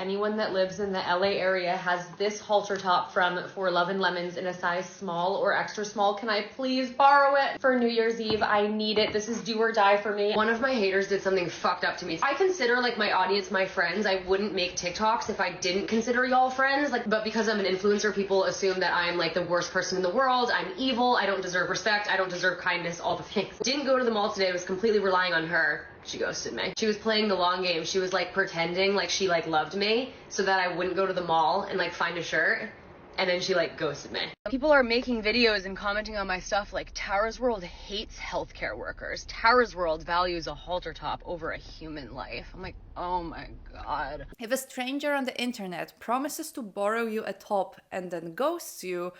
Anyone that lives in the LA area has this halter top from For Love and Lemons in a size small or extra small. Can I please borrow it for New Year's Eve? I need it. This is do or die for me. One of my haters did something fucked up to me. I consider like my audience my friends. I wouldn't make TikToks if I didn't consider y'all friends. But because I'm an influencer, people assume that I'm like the worst person in the world. I'm evil. I don't deserve respect. I don't deserve kindness. All the things. Didn't go to the mall today. I was completely relying on her. She ghosted me. She was playing the long game. She was like pretending like she like loved me so that I wouldn't go to the mall and like find a shirt. And then she like ghosted me. People are making videos and commenting on my stuff like Tara's World hates healthcare workers. Tara's World values a halter top over a human life. I'm like, oh my God. If a stranger on the internet promises to borrow you a top and then ghosts you,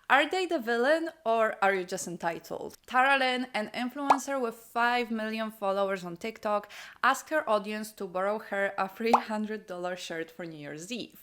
are they the villain or are you just entitled? Tara Lynn, an influencer with 5 million followers on TikTok, asked her audience to borrow her a $300 shirt for New Year's Eve.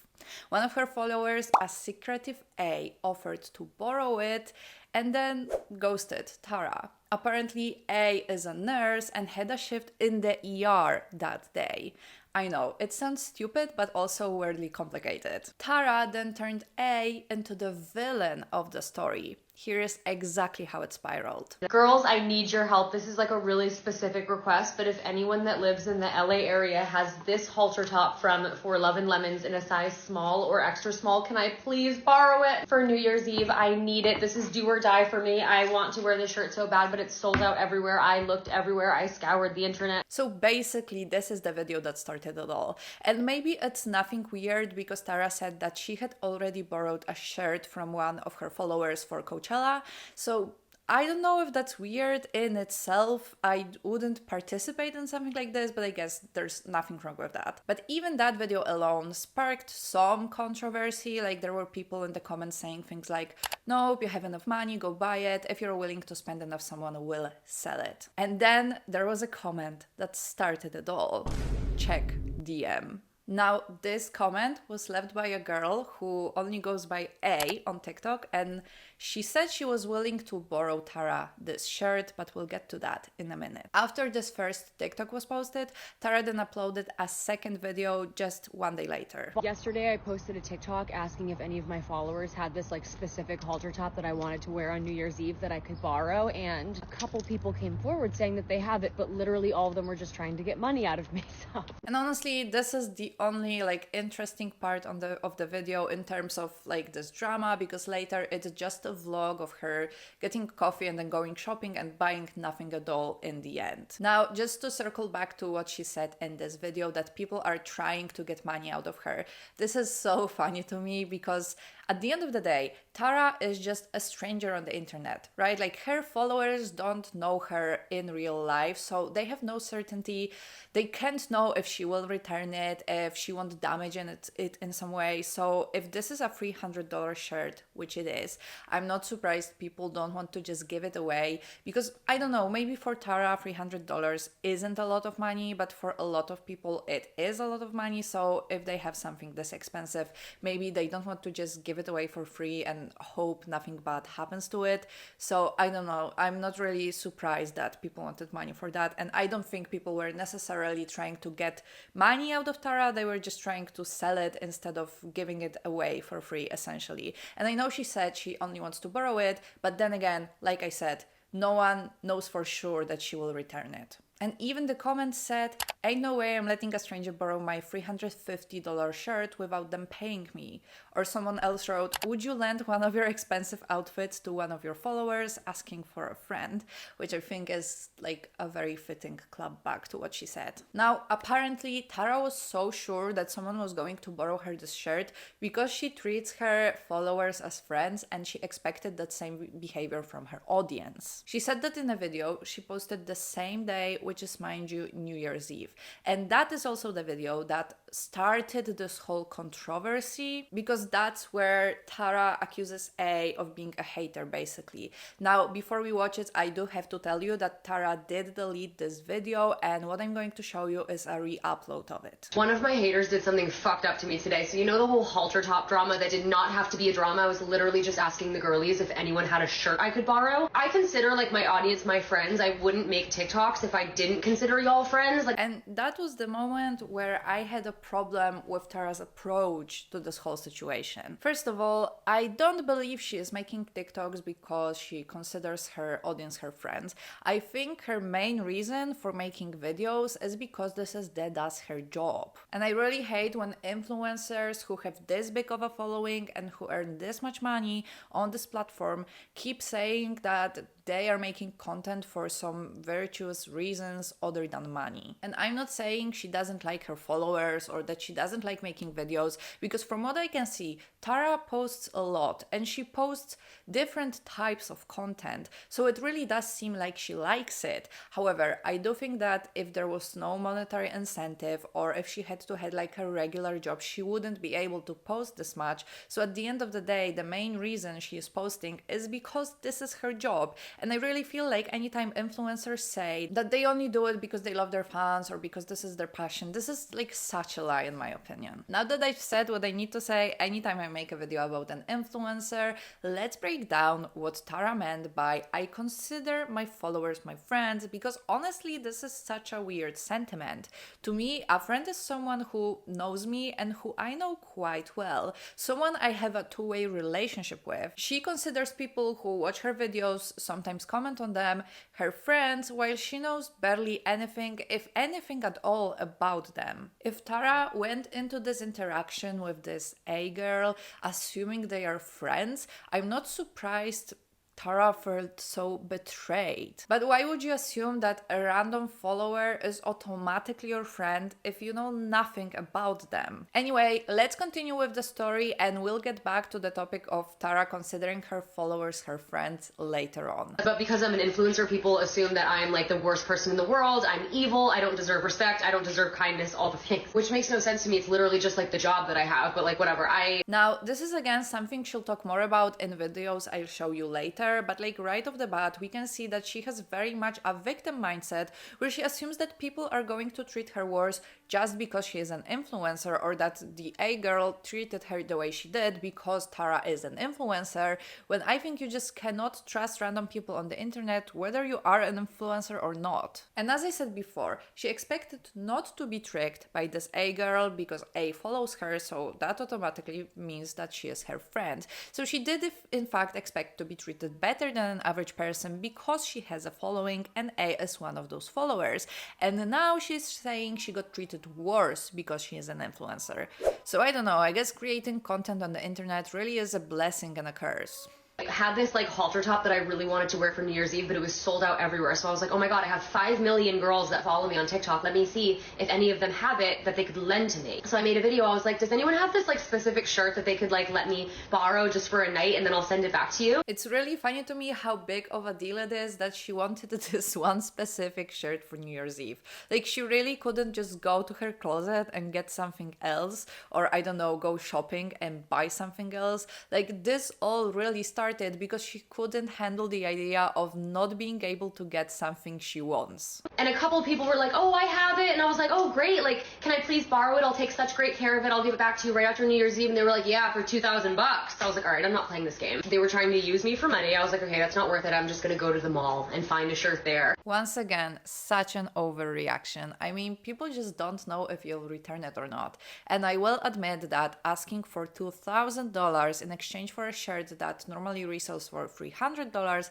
One of her followers, a secretive A, offered to borrow it and then ghosted Tara. Apparently, A is a nurse and had a shift in the ER that day. I know, it sounds stupid, but also weirdly complicated. Tara then turned A into the villain of the story. Here is exactly how it spiraled. Girls, I need your help. This is like a really specific request, but if anyone that lives in the LA area has this halter top from For Love and Lemons in a size small or extra small, can I please borrow it for New Year's Eve? I need it. This is do or die for me. I want to wear this shirt so bad, but it's sold out everywhere. I looked everywhere. I scoured the internet. So basically, this is the video that started it all. And maybe it's nothing weird because Tara said that she had already borrowed a shirt from one of her followers for Coachella. So I don't know if that's weird in itself. I wouldn't participate in something like this, but I guess there's nothing wrong with that. But even that video alone sparked some controversy. Like there were people in the comments saying things like, nope, you have enough money, go buy it. If you're willing to spend enough, someone will sell it. And then there was a comment that started it all. Check DM. Now, this comment was left by a girl who only goes by A on TikTok, and she said she was willing to borrow Tara this shirt, but we'll get to that in a minute. After this first TikTok was posted, Tara then uploaded a second video just one day later. Yesterday, I posted a TikTok asking if any of my followers had this like specific halter top that I wanted to wear on New Year's Eve that I could borrow, and a couple people came forward saying that they have it, but literally all of them were just trying to get money out of me. So. And honestly, this is the only like interesting part of the video in terms of like this drama, because later it's just a vlog of her getting coffee and then going shopping and buying nothing at all in the end. Now, just to circle back to what she said in this video, that people are trying to get money out of her. This is so funny to me because at the end of the day, Tara is just a stranger on the internet, right? Like her followers don't know her in real life, so they have no certainty. They can't know if she will return it, if she won't damage it in some way. So if this is a $300 shirt, which it is, I'm not surprised people don't want to just give it away because, I don't know, maybe for Tara, $300 isn't a lot of money, but for a lot of people, it is a lot of money. So if they have something this expensive, maybe they don't want to just give it away for free and hope nothing bad happens to it. So I don't know, I'm not really surprised that people wanted money for that, and I don't think people were necessarily trying to get money out of Tara. They were just trying to sell it instead of giving it away for free, essentially. And I know she said she only wants to borrow it, but then again, like I said, no one knows for sure that she will return it. And even the comments said, ain't no way I'm letting a stranger borrow my $350 shirt without them paying me. Or someone else wrote, would you lend one of your expensive outfits to one of your followers asking for a friend? Which I think is like a very fitting clap back to what she said. Now, apparently, Tara was so sure that someone was going to borrow her this shirt because she treats her followers as friends and she expected that same behavior from her audience. She said that in a video she posted the same day, which is, mind you, New Year's Eve. And that is also the video that started this whole controversy because that's where Tara accuses A of being a hater, basically. Now, before we watch it, I do have to tell you that Tara did delete this video, and what I'm going to show you is a re-upload of it. One of my haters did something fucked up to me today. So you know the whole halter top drama that did not have to be a drama? I was literally just asking the girlies if anyone had a shirt I could borrow. I consider like my audience my friends. I wouldn't make TikToks if I didn't consider y'all friends. And And that was the moment where I had a problem with Tara's approach to this whole situation. First of all, I don't believe she is making TikToks because she considers her audience her friends. I think her main reason for making videos is because this is deadass her job. And I really hate when influencers who have this big of a following and who earn this much money on this platform keep saying that they are making content for some virtuous reasons other than money. And I'm not saying she doesn't like her followers or that she doesn't like making videos, because from what I can see, Tara posts a lot and she posts different types of content. So it really does seem like she likes it. However, I do think that if there was no monetary incentive or if she had to have like a regular job, she wouldn't be able to post this much. So at the end of the day, the main reason she is posting is because this is her job. And I really feel like anytime influencers say that they only do it because they love their fans or because this is their passion, this is like such a lie in my opinion. Now that I've said what I need to say, anytime I make a video about an influencer, let's break down what Tara meant by "I consider my followers my friends," because honestly, this is such a weird sentiment. To me, a friend is someone who knows me and who I know quite well, someone I have a two-way relationship with. She considers people who watch her videos, sometimes comment on them, her friends, while she knows barely anything, if anything at all, about them. If Tara went into this interaction with this A girl assuming they are friends, I'm not surprised Tara felt so betrayed. But why would you assume that a random follower is automatically your friend if you know nothing about them? Anyway, let's continue with the story and we'll get back to the topic of Tara considering her followers her friends later on. But because I'm an influencer, people assume that I'm like the worst person in the world, I'm evil, I don't deserve respect, I don't deserve kindness, all the things. Which makes no sense to me. It's literally just like the job that I have, but like whatever. Now, this is again something she'll talk more about in videos I'll show you later. But like right off the bat, we can see that she has very much a victim mindset where she assumes that people are going to treat her worse just because she is an influencer, or that the A girl treated her the way she did because Tara is an influencer, when I think you just cannot trust random people on the internet whether you are an influencer or not. And as I said before, she expected not to be tricked by this A girl because A follows her, so that automatically means that she is her friend. So she did in fact expect to be treated better than an average person because she has a following and A is one of those followers. And now she's saying she got treated worse because she is an influencer. So I don't know, I guess creating content on the internet really is a blessing and a curse. I had this like halter top that I really wanted to wear for New Year's Eve, but it was sold out everywhere. So I was like, oh my god, I have 5 million girls that follow me on TikTok. Let me see if any of them have it that they could lend to me. So I made a video. I was like, does anyone have this like specific shirt that they could like let me borrow just for a night and then I'll send it back to you? It's really funny to me how big of a deal it is that she wanted this one specific shirt for New Year's Eve. Like she really couldn't just go to her closet and get something else, or I don't know, go shopping and buy something else. Like this all really started because she couldn't handle the idea of not being able to get something she wants. And a couple of people were like, oh, I have it. And I was like, oh, great. Like, can I please borrow it? I'll take such great care of it. I'll give it back to you right after New Year's Eve. And they were like, yeah, for $2,000. I was like, all right, I'm not playing this game. They were trying to use me for money. I was like, okay, that's not worth it. I'm just going to go to the mall and find a shirt there. Once again, such an overreaction. I mean, people just don't know if you'll return it or not. And I will admit that asking for $2,000 in exchange for a shirt that normally resells for $300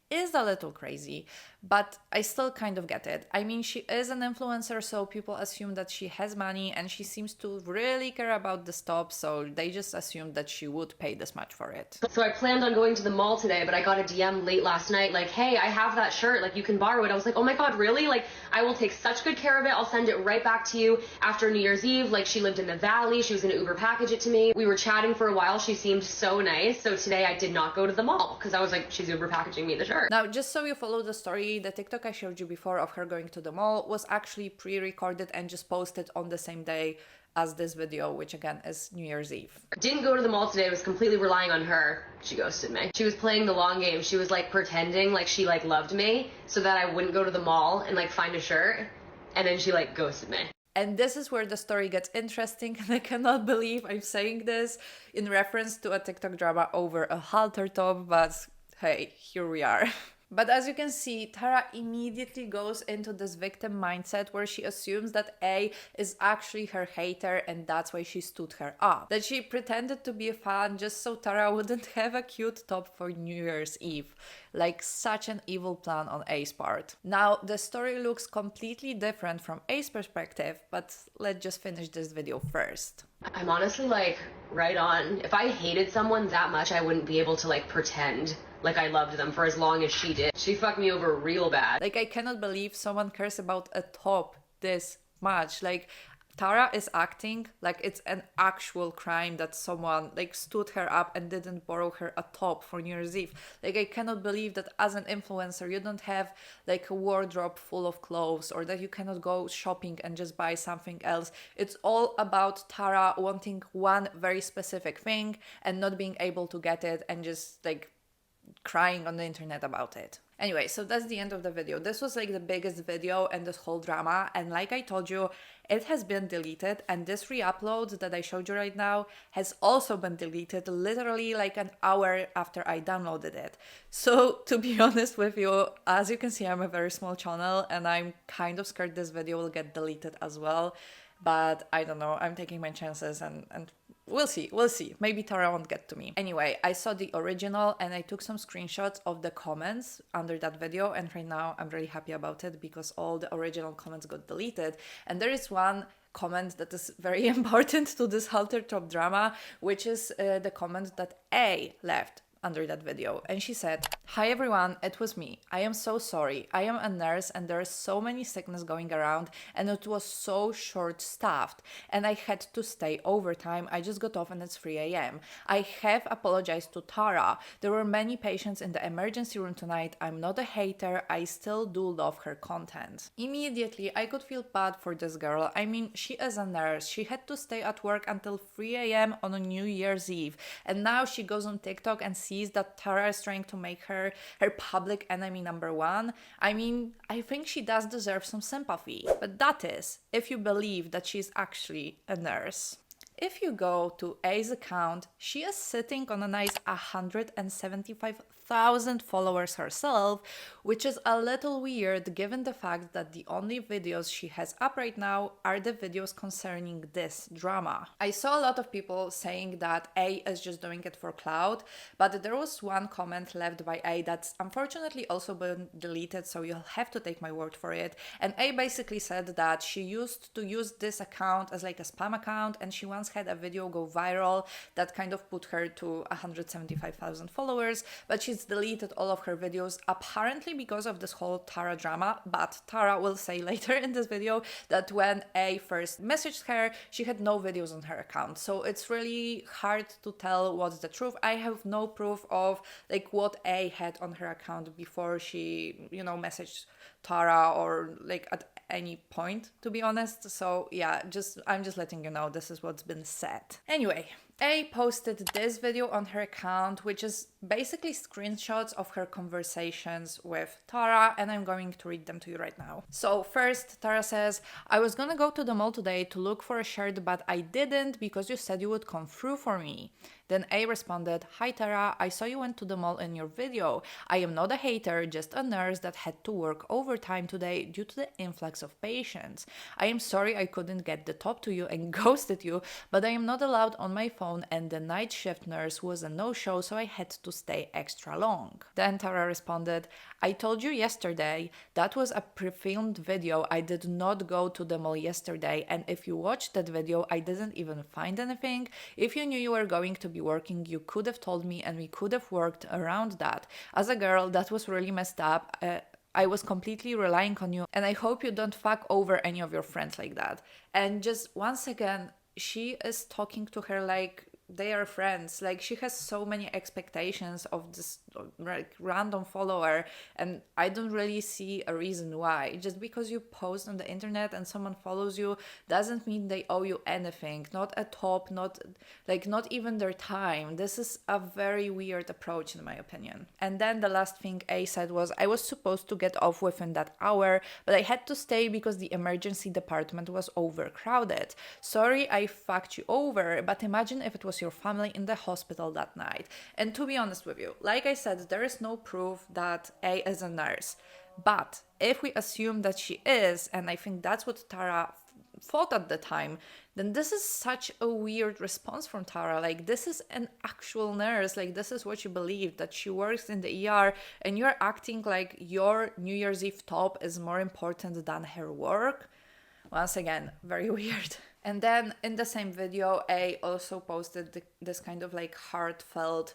is a little crazy, but I still kind of get it. I mean, she is an influencer, so people assume that she has money and she seems to really care about the stuff, so they just assume that she would pay this much for it. So I planned on going to the mall today, but I got a DM late last night like, hey, I have that shirt, like you can borrow it. I was like, oh my god, really? Like I will take such good care of it. I'll send it right back to you after New Year's Eve. Like she lived in the valley. She was going to Uber package it to me. We were chatting for a while. She seemed so nice. So today I did not go to the mall because I was like, she's Uber packaging me the shirt. Now, just so you follow the story, the TikTok I showed you before of her going to the mall was actually pre-recorded and just posted on the same day as this video, which again is New Year's Eve. Didn't go to the mall today, was completely relying on her. She ghosted me. She was playing the long game. She was like pretending like she like loved me so that I wouldn't go to the mall and like find a shirt, and then she like ghosted me. And this is where the story gets interesting, and I cannot believe I'm saying this in reference to a TikTok drama over a halter top, but hey, here we are. But as you can see, Tara immediately goes into this victim mindset where she assumes that A is actually her hater and that's why she stood her up. That she pretended to be a fan just so Tara wouldn't have a cute top for New Year's Eve. Like such an evil plan on A's part. Now, the story looks completely different from A's perspective, but let's just finish this video first. I'm honestly like right on. If I hated someone that much, I wouldn't be able to like pretend like I loved them for as long as she did. She fucked me over real bad. Like, I cannot believe someone cares about a top this much. Like, Tara is acting like it's an actual crime that someone like stood her up and didn't borrow her a top for New Year's Eve. Like, I cannot believe that as an influencer you don't have like a wardrobe full of clothes, or that you cannot go shopping and just buy something else. It's all about Tara wanting one very specific thing and not being able to get it and just like crying on the internet about it. Anyway, so that's the end of the video. This was like the biggest video in this whole drama, and like I told you, it has been deleted, and this re-upload that I showed you right now has also been deleted literally like an hour after I downloaded it. So to be honest with you, as you can see, I'm a very small channel and I'm kind of scared this video will get deleted as well. But I don't know, I'm taking my chances and we'll see. Maybe Tara won't get to me. Anyway, I saw the original and I took some screenshots of the comments under that video, and right now I'm really happy about it because all the original comments got deleted. And there is one comment that is very important to this halter top drama, which is the comment that A left under that video, and she said, "Hi everyone, it was me. I am so sorry. I am a nurse and there is so many sickness going around and it was so short-staffed and I had to stay overtime. I just got off and it's 3 a.m. I have apologized to Tara. There were many patients in the emergency room tonight. I'm not a hater. I still do love her content." Immediately, I could feel bad for this girl. I mean, she is a nurse. She had to stay at work until 3 a.m. on a New Year's Eve, and now she goes on TikTok and sees that Tara is trying to make her public enemy number one. I mean, I think she does deserve some sympathy, but that is if you believe that she's actually a nurse. If you go to A's account, she is sitting on a nice 175,000 followers herself, which is a little weird given the fact that the only videos she has up right now are the videos concerning this drama. I saw a lot of people saying that A is just doing it for clout, but there was one comment left by A that's unfortunately also been deleted, so you'll have to take my word for it. And A basically said that she used to use this account as like a spam account, and she once had a video go viral that kind of put her to 175,000 followers, but she's deleted all of her videos apparently because of this whole Tara drama. But Tara will say later in this video that when A first messaged her, she had no videos on her account, so it's really hard to tell what's the truth. I have no proof of like what A had on her account before she, messaged Tara or like at any point, to be honest. So yeah, I'm just letting you know this is what's been said. Anyway, A posted this video on her account, which is basically screenshots of her conversations with Tara, and I'm going to read them to you right now. So first, Tara says, "I was gonna go to the mall today to look for a shirt, but I didn't because you said you would come through for me." Then A responded, "Hi Tara, I saw you went to the mall in your video. I am not a hater, just a nurse that had to work overtime today due to the influx of patients. I am sorry I couldn't get the top to you and ghosted you, but I am not allowed on my phone and the night shift nurse was a no-show, so I had to stay extra long." Then Tara responded, "I told you yesterday that was a pre-filmed video. I did not go to the mall yesterday, and if you watched that video, I didn't even find anything. If you knew you were going to be working, you could have told me and we could have worked around that. As a girl, that was really messed up. I was completely relying on you, and I hope you don't fuck over any of your friends like that." And just once again, she is talking to her like they are friends. Like, she has so many expectations of this like random follower, and I don't really see a reason why. Just because you post on the internet and someone follows you doesn't mean they owe you anything. Not a top, not even their time. This is a very weird approach in my opinion. And then the last thing A said was, "I was supposed to get off within that hour, but I had to stay because the emergency department was overcrowded. Sorry I fucked you over, but imagine if it was your family in the hospital that night. And to be honest with you, like I said, there is no proof that A is a nurse. But if we assume that she is, and I think that's what Tara thought at the time, then this is such a weird response from Tara. Like, this is an actual nurse. Like, this is what you believe, that she works in the ER, and you're acting like your New Year's Eve top is more important than her work. Once again, very weird. And then in the same video, A also posted this kind of like heartfelt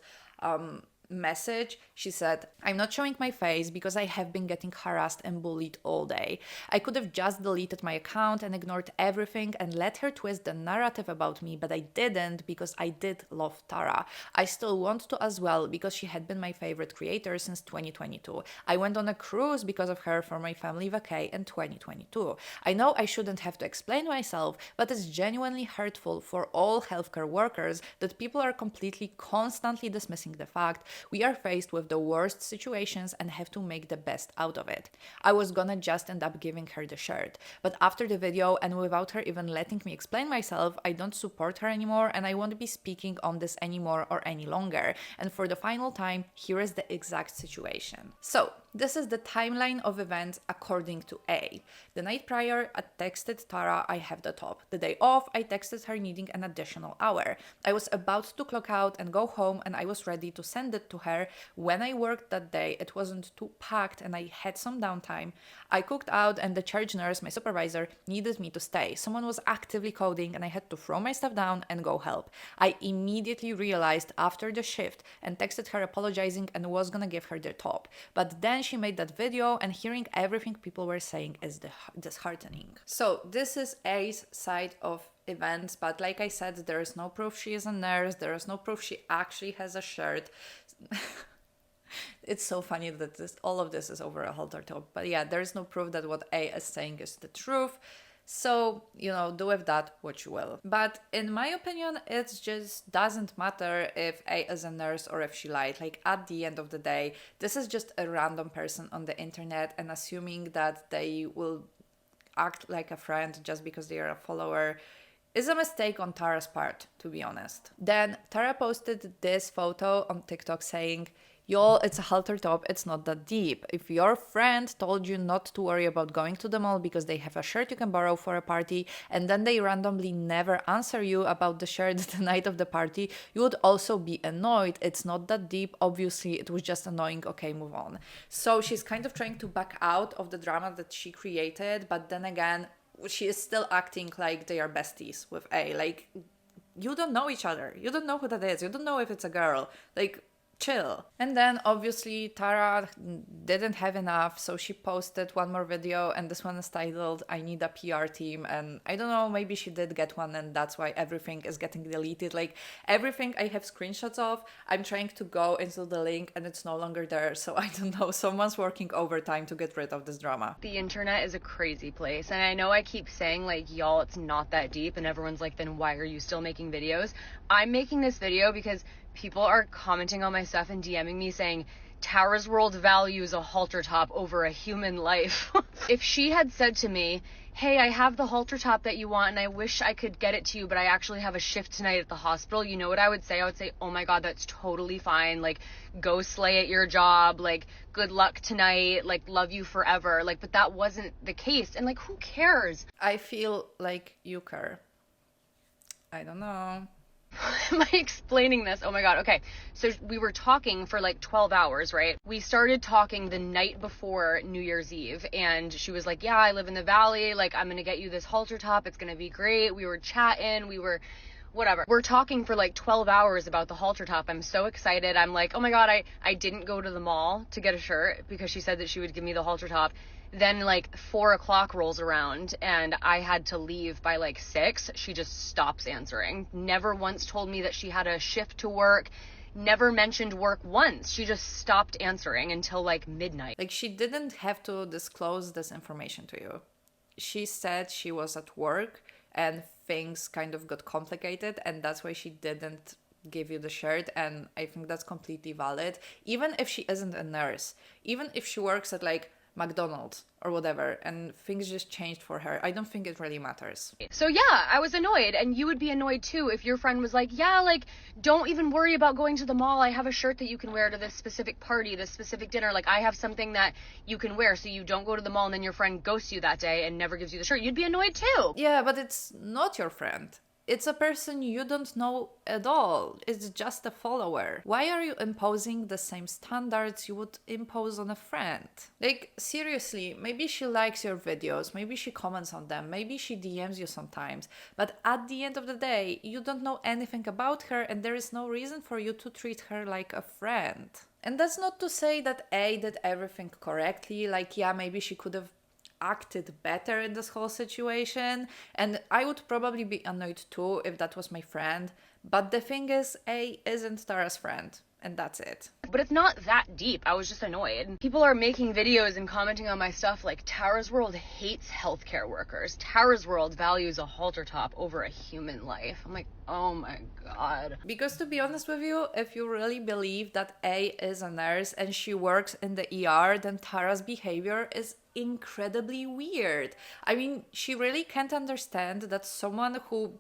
message. She said, "I'm not showing my face because I have been getting harassed and bullied all day. I could have just deleted my account and ignored everything and let her twist the narrative about me, but I didn't because I did love Tara. I still want to as well because she had been my favorite creator since 2022. I went on a cruise because of her for my family vacay in 2022. I know I shouldn't have to explain myself, but it's genuinely hurtful for all healthcare workers that people are completely constantly dismissing the fact we are faced with the worst situations and have to make the best out of it. I was gonna just end up giving her the shirt, but after the video and without her even letting me explain myself, I don't support her anymore and I won't be speaking on this anymore or any longer. And for the final time, here is the exact situation." So, this is the timeline of events according to A. The night prior, I texted Tara, "I have the top." The day off, I texted her needing an additional hour. I was about to clock out and go home and I was ready to send it to her. When I worked that day, it wasn't too packed and I had some downtime. I cooked out and the charge nurse, my supervisor, needed me to stay. Someone was actively coding and I had to throw my stuff down and go help. I immediately realized after the shift and texted her apologizing and was gonna give her the top. But then she made that video and hearing everything people were saying is disheartening. So this is A's side of events, but like I said, there is no proof she is a nurse, there is no proof she actually has a shirt. It's so funny that all of this is over a halter top, but yeah, there is no proof that what A is saying is the truth. So, do with that what you will. But in my opinion, it just doesn't matter if A is a nurse or if she lied. Like, at the end of the day, this is just a random person on the internet, and assuming that they will act like a friend just because they are a follower is a mistake on Tara's part, to be honest. Then Tara posted this photo on TikTok saying, "Y'all, it's a halter top, it's not that deep. If your friend told you not to worry about going to the mall because they have a shirt you can borrow for a party, and then they randomly never answer you about the shirt the night of the party, you would also be annoyed. It's not that deep. Obviously, it was just annoying. Okay, move on." So she's kind of trying to back out of the drama that she created, but then again, she is still acting like they are besties with A. Like, you don't know each other. You don't know who that is. You don't know if it's a girl. Like, chill. And then obviously Tara didn't have enough, so she posted one more video, and this one is titled "I Need a PR Team." And I don't know, maybe she did get one and that's why everything is getting deleted. Like, everything I have screenshots of, I'm trying to go into the link and it's no longer there. So I don't know, someone's working overtime to get rid of this drama. The internet is a crazy place, and I know I keep saying like, y'all, it's not that deep, and everyone's like, then why are you still making videos? I'm making this video because people are commenting on my stuff and DMing me saying Tara's World values a halter top over a human life. If she had said to me, "Hey, I have the halter top that you want and I wish I could get it to you, but I actually have a shift tonight at the hospital," you know what I would say? I would say, "Oh my God, that's totally fine. Like, go slay at your job. Like, good luck tonight. Like, love you forever." Like, but that wasn't the case. And like, who cares? I feel like you care. I don't know. Am I explaining this? Oh my God. Okay. So we were talking for like 12 hours, right? We started talking the night before New Year's Eve, and she was like, "Yeah, I live in the valley. Like, I'm going to get you this halter top. It's going to be great." We were chatting. We were whatever. We're talking for like 12 hours about the halter top. I'm so excited. I'm like, oh my God, I didn't go to the mall to get a shirt because she said that she would give me the halter top. Then like 4 o'clock rolls around and I had to leave by like 6. She just stops answering. Never once told me that she had a shift to work. Never mentioned work once. She just stopped answering until like midnight. Like, she didn't have to disclose this information to you. She said she was at work and things kind of got complicated, and that's why she didn't give you the shirt, and I think that's completely valid. Even if she isn't a nurse, even if she works at like McDonald's or whatever, and things just changed for her. I don't think it really matters. So yeah, I was annoyed, and you would be annoyed too if your friend was like, yeah, like, don't even worry about going to the mall. I have a shirt that you can wear to this specific party, this specific dinner. Like, I have something that you can wear, so you don't go to the mall and then your friend ghosts you that day and never gives you the shirt. You'd be annoyed too. Yeah, but it's not your friend. It's a person you don't know at all. It's just a follower. Why are you imposing the same standards you would impose on a friend? Like, seriously, maybe she likes your videos, maybe she comments on them, maybe she DMs you sometimes, but at the end of the day, you don't know anything about her and there is no reason for you to treat her like a friend. And that's not to say that A did everything correctly, like, yeah, maybe she could have acted better in this whole situation, and I would probably be annoyed too if that was my friend, but the thing is, A isn't Tara's friend, and that's it. But it's not that deep. I was just annoyed. People are making videos and commenting on my stuff like, Tara's World hates healthcare workers. Tara's World values a halter top over a human life. I'm like, oh my god. Because to be honest with you, if you really believe that A is a nurse and she works in the ER, then Tara's behavior is incredibly weird. I mean, she really can't understand that someone who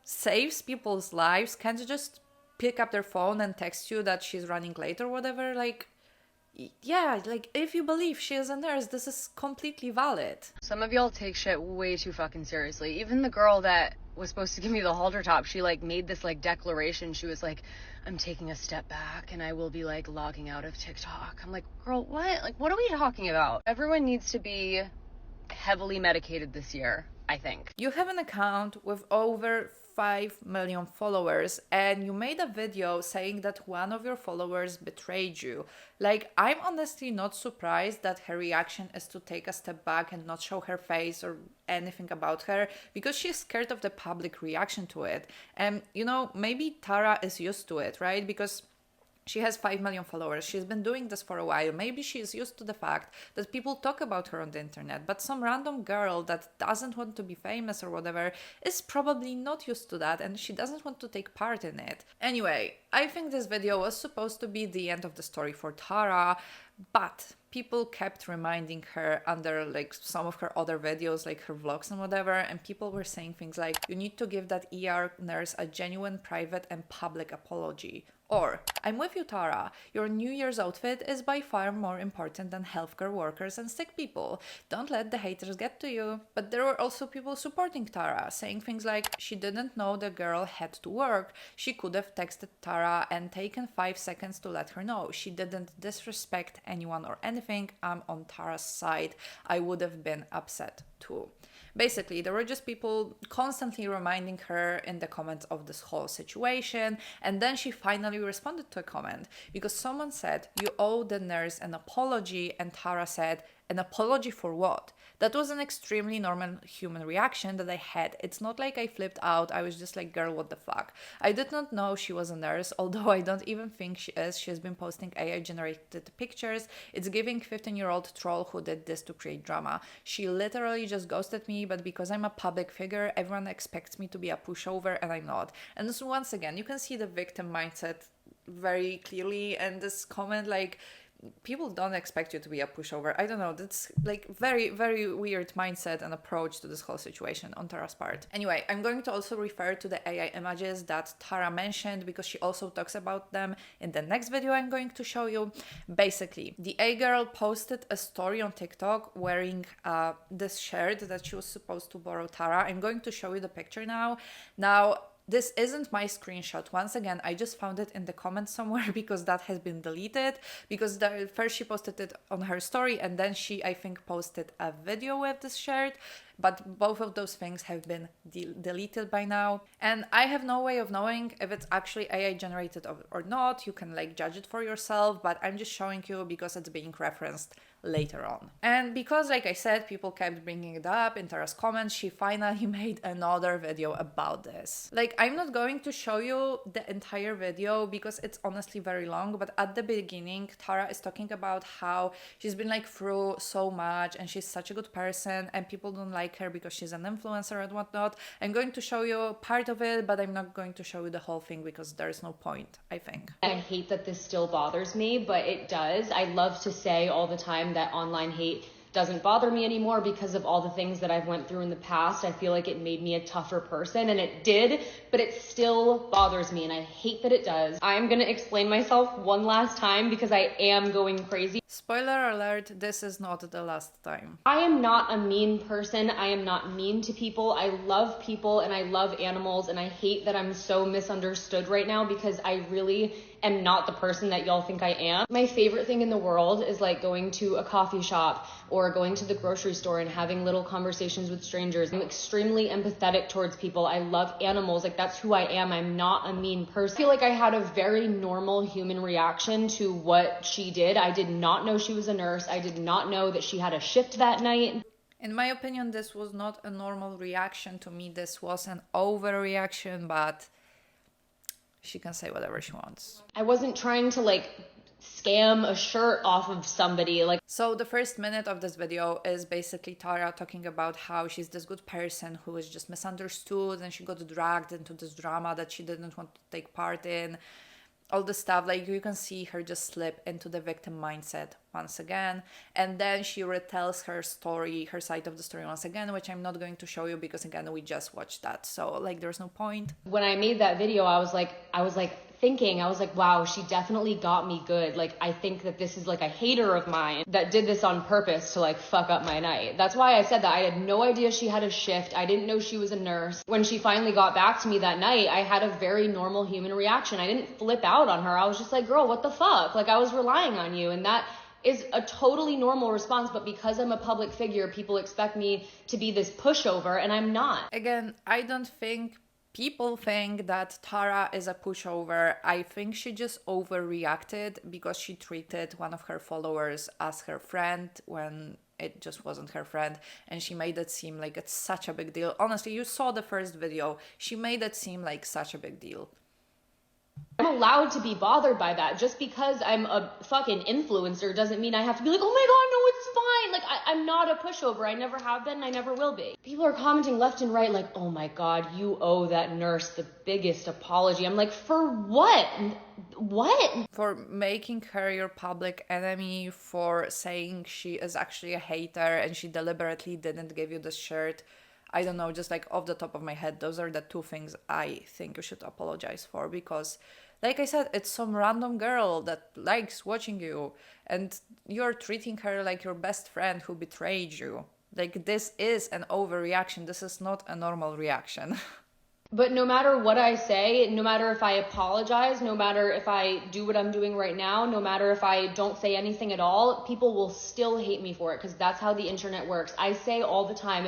saves people's lives can't just pick up their phone and text you that she's running late or whatever. Like, yeah, like, if you believe she is a nurse, this is completely valid. Some of y'all take shit way too fucking seriously. Even the girl that was supposed to give me the halter top, she like made this like declaration. She was like, I'm taking a step back and I will be like logging out of TikTok. I'm like, girl, what? Like, what are we talking about? Everyone needs to be heavily medicated this year, I think. You have an account with over 5 million followers and you made a video saying that one of your followers betrayed you. Like, I'm honestly not surprised that her reaction is to take a step back and not show her face or anything about her, because she's scared of the public reaction to it. And you know, maybe Tara is used to it, right? Because she has 5 million followers. She's been doing this for a while. Maybe she's used to the fact that people talk about her on the internet, but some random girl that doesn't want to be famous or whatever is probably not used to that and she doesn't want to take part in it. Anyway, I think this video was supposed to be the end of the story for Tara, but people kept reminding her under like some of her other videos, like her vlogs and whatever, and people were saying things like, you need to give that ER nurse a genuine private and public apology. Or, I'm with you, Tara. Your New Year's outfit is by far more important than healthcare workers and sick people. Don't let the haters get to you. But there were also people supporting Tara, saying things like, she didn't know the girl had to work. She could have texted Tara and taken 5 seconds to let her know. She didn't disrespect anyone or anything. I'm on Tara's side. I would have been upset too. Basically, there were just people constantly reminding her in the comments of this whole situation, and then she finally responded to a comment because someone said, you owe the nurse an apology, and Tara said, an apology for what? That was an extremely normal human reaction that I had. It's not like I flipped out. I was just like, girl, what the fuck? I did not know she was a nurse, although I don't even think she is. She's been posting AI-generated pictures. It's giving 15-year-old troll who did this to create drama. She literally just ghosted me, but because I'm a public figure, everyone expects me to be a pushover, and I'm not. And so once again, you can see the victim mindset very clearly, and this comment, like, people don't expect you to be a pushover. I don't know, that's like very, very weird mindset and approach to this whole situation on Tara's part. Anyway, I'm going to also refer to the AI images that Tara mentioned because she also talks about them in the next video I'm going to show you. Basically, the A-girl posted a story on TikTok wearing this shirt that she was supposed to borrow Tara. I'm going to show you the picture now. This isn't my screenshot. Once again, I just found it in the comments somewhere because that has been deleted. Because first she posted it on her story and then she, I think, posted a video with this shirt. But both of those things have been deleted by now. And I have no way of knowing if it's actually AI generated or not. You can like judge it for yourself, but I'm just showing you because it's being referenced later on. And because, like I said, people kept bringing it up in Tara's comments, she finally made another video about this. Like, I'm not going to show you the entire video because it's honestly very long, but at the beginning, Tara is talking about how she's been like through so much and she's such a good person and people don't like like her because she's an influencer and whatnot. I'm going to show you part of it, but I'm not going to show you the whole thing because there's no point, I think. I hate that this still bothers me, but it does. I love to say all the time that online hate doesn't bother me anymore because of all the things that I've went through in the past. I feel like it made me a tougher person, and it did, but it still bothers me, and I hate that it does. I'm gonna explain myself one last time because I am going crazy. Spoiler alert, this is not the last time. I am not a mean person. I am not mean to people. I love people and I love animals, and I hate that I'm so misunderstood right now because I really am not the person that y'all think I am. My favorite thing in the world is like going to a coffee shop or going to the grocery store and having little conversations with strangers. I'm extremely empathetic towards people. I love animals. Like, that's who I am. I'm not a mean person. I feel like I had a very normal human reaction to what she did. I did not know she was a nurse. I did not know that she had a shift that night. In my opinion, this was not a normal reaction. To me, this was an overreaction, but she can say whatever she wants. I wasn't trying to like scam a shirt off of somebody. So the first minute of this video is basically Tara talking about how she's this good person who was just misunderstood and she got dragged into this drama that she didn't want to take part in. All the stuff, like you can see her just slip into the victim mindset once again, and then she retells her story, her side of the story once again, which I'm not going to show you because again we just watched that, so like there's no point. When I made that video, I was like thinking, wow, she definitely got me good. Like, I think that this is like a hater of mine that did this on purpose to like fuck up my night. That's why I said that. I had no idea she had a shift. I didn't know she was a nurse. When she finally got back to me that night, I had a very normal human reaction. I didn't flip out on her. I was just like, girl, what the fuck? Like, I was relying on you. And that is a totally normal response, but because I'm a public figure, people expect me to be this pushover, and I'm not. Again, I don't think people think that Tara is a pushover. I think she just overreacted because she treated one of her followers as her friend when it just wasn't her friend, and she made it seem like it's such a big deal. Honestly, you saw the first video. She made it seem like such a big deal. I'm allowed to be bothered by that. Just because I'm a fucking influencer doesn't mean I have to be like, oh my god, no, it's fine. Like, I'm not a pushover. I never have been and I never will be. People are commenting left and right like, oh my god, you owe that nurse the biggest apology. I'm like, for what? What? For making her your public enemy, for saying she is actually a hater and she deliberately didn't give you the shirt. I don't know, just like off the top of my head, those are the two things I think you should apologize for, because like I said, it's some random girl that likes watching you and you're treating her like your best friend who betrayed you. Like, this is an overreaction. This is not a normal reaction. But no matter what I say, no matter if I apologize, no matter if I do what I'm doing right now, no matter if I don't say anything at all, people will still hate me for it, because that's how the internet works. I say all the time,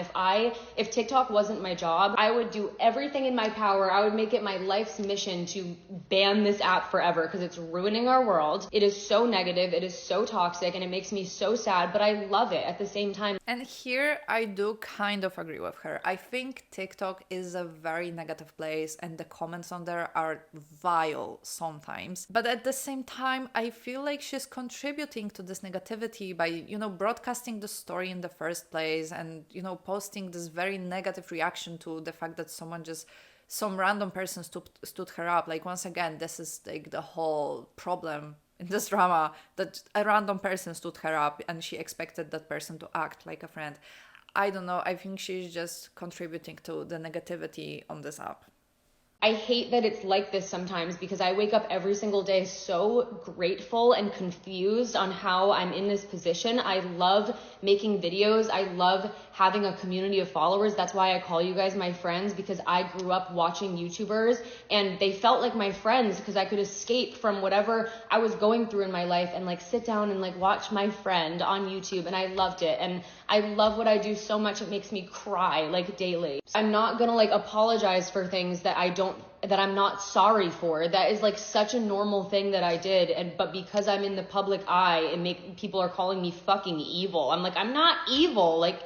if TikTok wasn't my job, I would do everything in my power. I would make it my life's mission to ban this app forever, because it's ruining our world. It is so negative, it is so toxic, and it makes me so sad, but I love it at the same time. And here I do kind of agree with her. I think TikTok is a very negative place and the comments on there are vile sometimes, but at the same time I feel like she's contributing to this negativity by, you know, broadcasting the story in the first place and, you know, posting this very negative reaction to the fact that some random person stood her up. Like, once again, this is like the whole problem in this drama, that a random person stood her up and she expected that person to act like a friend. I don't know, I think she's just contributing to the negativity on this app. I hate that it's like this sometimes, because I wake up every single day so grateful and confused on how I'm in this position. I love making videos. I love having a community of followers. That's why I call you guys my friends, because I grew up watching YouTubers and they felt like my friends, because I could escape from whatever I was going through in my life and like sit down and like watch my friend on YouTube, and I loved it. And I love what I do so much, it makes me cry like daily. I'm not gonna like apologize for things that I'm not sorry for. That is like such a normal thing that I did, but because I'm in the public eye, people are calling me fucking evil. I'm like, I'm not evil. Like,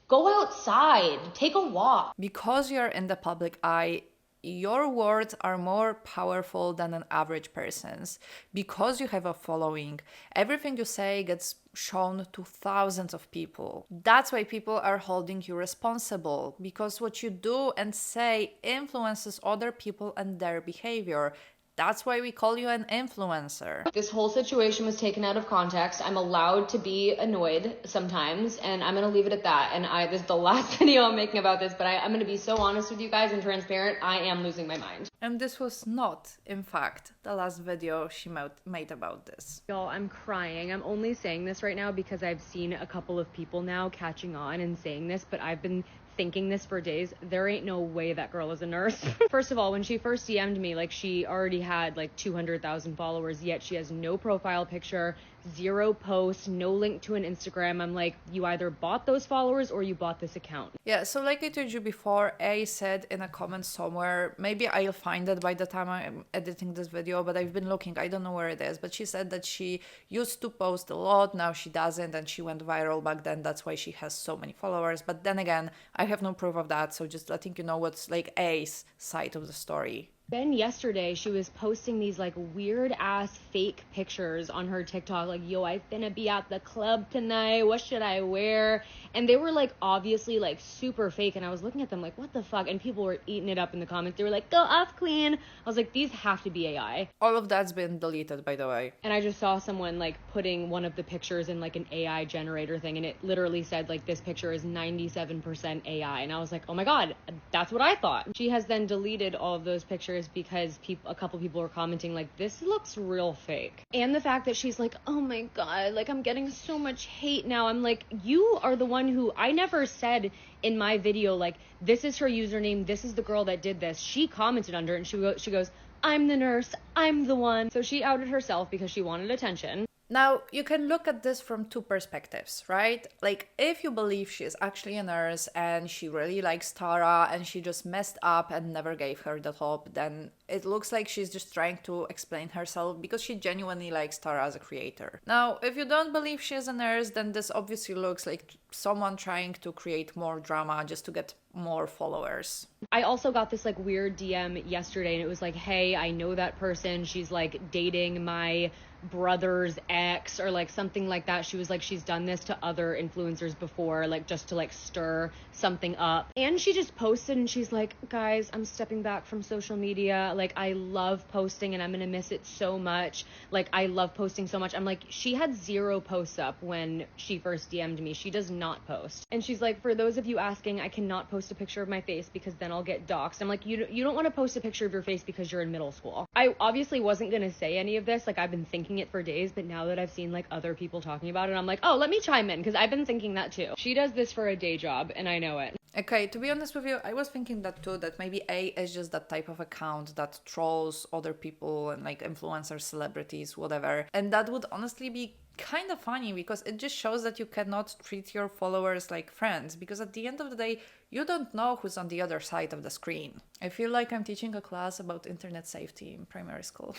go outside, take a walk. Because you're in the public eye, your words are more powerful than an average person's. Because you have a following, everything you say gets shown to thousands of people. That's why people are holding you responsible, because what you do and say influences other people and their behavior. That's why we call you an influencer. This whole situation was taken out of context. I'm allowed to be annoyed sometimes, and I'm gonna leave it at that. And this is the last video I'm making about this, but I'm gonna be so honest with you guys and transparent. I am losing my mind. And this was not, in fact, the last video she made about this. Y'all, I'm crying. I'm only saying this right now because I've seen a couple of people now catching on and saying this, but I've been thinking this for days. There ain't no way that girl is a nurse. First of all, when she first DM'd me, like, she already had like 200,000 followers, yet she has no profile picture, 0 posts, no link to an Instagram. I'm like, you either bought those followers or you bought this account. Yeah, so like I told you before, A said in a comment somewhere, maybe I'll find it by the time I'm editing this video, but I've been looking, I don't know where it is, but she said that she used to post a lot, now she doesn't, and she went viral back then, that's why she has so many followers. But then again, I have no proof of that, so just letting you know what's like A's side of the story. Then yesterday, she was posting these like weird ass fake pictures on her TikTok, like, yo, I finna be at the club tonight, what should I wear? And they were like obviously like super fake, and I was looking at them like, what the fuck? And people were eating it up in the comments. They were like, go off, queen. I was like, these have to be AI. All of that's been deleted, by the way. And I just saw someone like putting one of the pictures in like an AI generator thing, and it literally said like, this picture is 97% AI. And I was like, oh my god, that's what I thought. She has then deleted all of those pictures because a couple people were commenting like, this looks real fake. And the fact that she's like, oh my god, like, I'm getting so much hate now. I'm like, you are the one who, I never said in my video like, this is her username, this is the girl that did this. She commented under it, and she goes, I'm the nurse, I'm the one. So she outed herself because she wanted attention. Now, you can look at this from two perspectives, right? Like, if you believe she is actually a nurse and she really likes Tara and she just messed up and never gave her the top, then it looks like she's just trying to explain herself because she genuinely likes Tara as a creator. Now, if you don't believe she is a nurse, then this obviously looks like someone trying to create more drama just to get more followers. I also got this like weird DM yesterday, and it was like, hey, I know that person, she's like dating my brother's ex or like something like that. She was like, she's done this to other influencers before, like just to like stir something up. And she just posted and she's like, guys, I'm stepping back from social media, like, I love posting and I'm gonna miss it so much, like, I love posting so much. I'm like, she had 0 posts up when she first DM'd me. She does not post. And she's like, for those of you asking, I cannot post a picture of my face because then I'll get doxxed. I'm like, you don't want to post a picture of your face because you're in middle school. I obviously wasn't gonna say any of this, like, I've been thinking it for days, but now that I've seen like other people talking about it, I'm like, oh, let me chime in because I've been thinking that too. She does this for a day job and I know it. Okay, to be honest with you, I was thinking that too, that maybe A is just that type of account that trolls other people and like influencers, celebrities, whatever. And that would honestly be kind of funny because it just shows that you cannot treat your followers like friends, because at the end of the day, you don't know who's on the other side of the screen. I feel like I'm teaching a class about internet safety in primary school.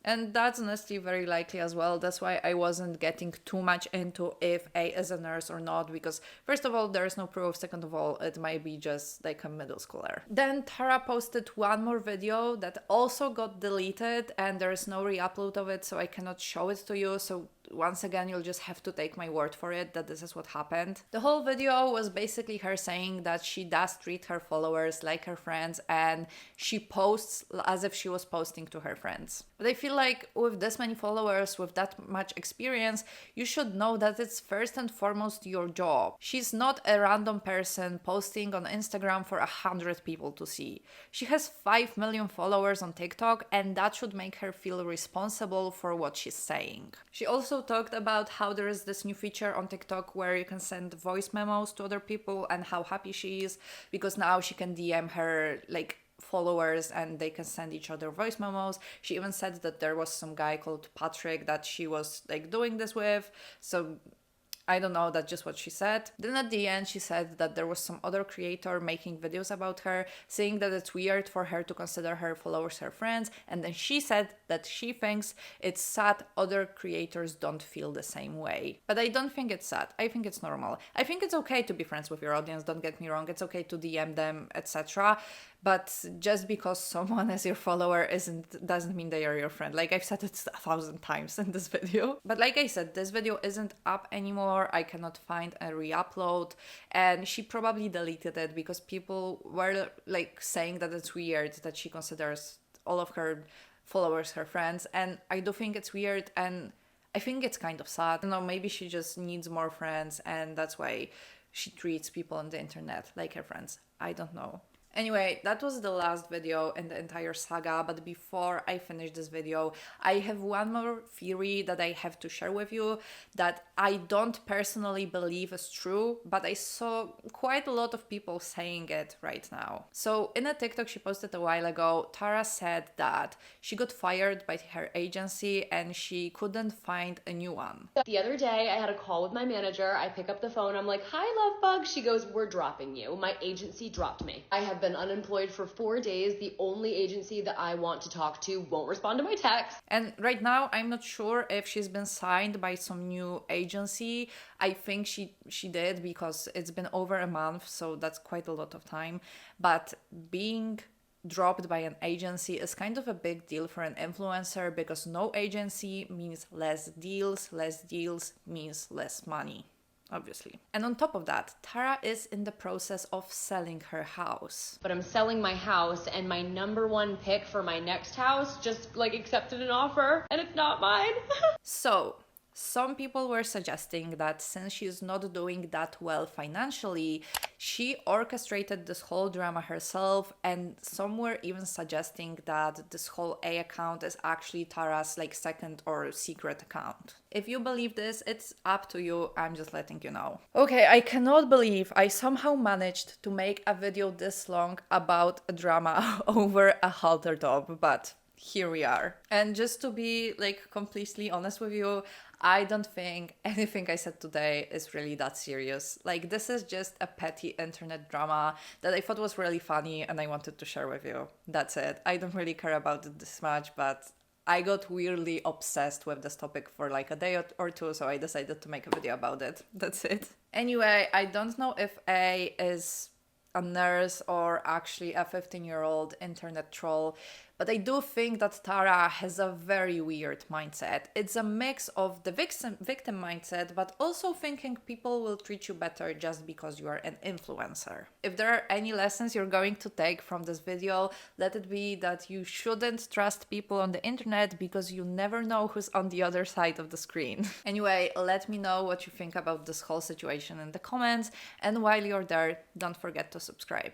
And that's honestly very likely as well. That's why I wasn't getting too much into if A is a nurse or not, because first of all, there is no proof. Second of all, it might be just like a middle schooler. Then Tara posted one more video that also got deleted and there is no re-upload of it, so I cannot show it to you. So once again, you'll just have to take my word for it that this is what happened. The whole video was basically her saying that she does treat her followers like her friends and she posts as if she was posting to her friends. But I feel like with this many followers, with that much experience, you should know that it's first and foremost your job. She's not a random person posting on Instagram for 100 people to see. She has 5 million followers on TikTok, and that should make her feel responsible for what she's saying. She also talked about how there is this new feature on TikTok where you can send voice memos to other people and how happy she is because now she can DM her like followers and they can send each other voice memos. She even said that there was some guy called Patrick that she was like doing this with. So I don't know, that's just what she said. Then at the end, she said that there was some other creator making videos about her, saying that it's weird for her to consider her followers her friends. And then she said that she thinks it's sad other creators don't feel the same way. But I don't think it's sad. I think it's normal. I think it's okay to be friends with your audience, don't get me wrong. It's okay to DM them, etc. But just because someone is your follower doesn't mean they are your friend. Like I've said it 1,000 times in this video. But like I said, this video isn't up anymore. I cannot find a re-upload, and she probably deleted it because people were like saying that it's weird that she considers all of her followers her friends, and I do think it's weird, and I think it's kind of sad. You know, maybe she just needs more friends and that's why she treats people on the internet like her friends. I don't know. Anyway, that was the last video in the entire saga, but before I finish this video, I have one more theory that I have to share with you that I don't personally believe is true, but I saw quite a lot of people saying it right now. So in a TikTok she posted a while ago, Tara said that she got fired by her agency and she couldn't find a new one. The other day I had a call with my manager. I pick up the phone. I'm like, "Hi, love bug." She goes, "We're dropping you. My agency dropped me. I have been unemployed for 4 days. The only agency that I want to talk to won't respond to my text." And right now, I'm not sure if she's been signed by some new agency. I think she did because it's been over a month, so that's quite a lot of time. But being dropped by an agency is kind of a big deal for an influencer because no agency means less deals means less money. Obviously. And on top of that, Tara is in the process of selling her house. But I'm selling my house, and my number one pick for my next house just like accepted an offer, and it's not mine. So, some people were suggesting that since she's not doing that well financially, she orchestrated this whole drama herself, and some were even suggesting that this whole A account is actually Tara's like second or secret account. If you believe this, it's up to you. I'm just letting you know. Okay, I cannot believe I somehow managed to make a video this long about a drama over a halter top, but here we are. And just to be like completely honest with you, I don't think anything I said today is really that serious. Like, this is just a petty internet drama that I thought was really funny and I wanted to share with you. That's it. I don't really care about it this much, but I got weirdly obsessed with this topic for like a day or two, so I decided to make a video about it. That's it. Anyway, I don't know if A is a nurse or actually a 15-year-old internet troll, but I do think that Tara has a very weird mindset. It's a mix of the victim mindset, but also thinking people will treat you better just because you are an influencer. If there are any lessons you're going to take from this video, let it be that you shouldn't trust people on the internet because you never know who's on the other side of the screen. Anyway, let me know what you think about this whole situation in the comments, and while you're there, don't forget to subscribe.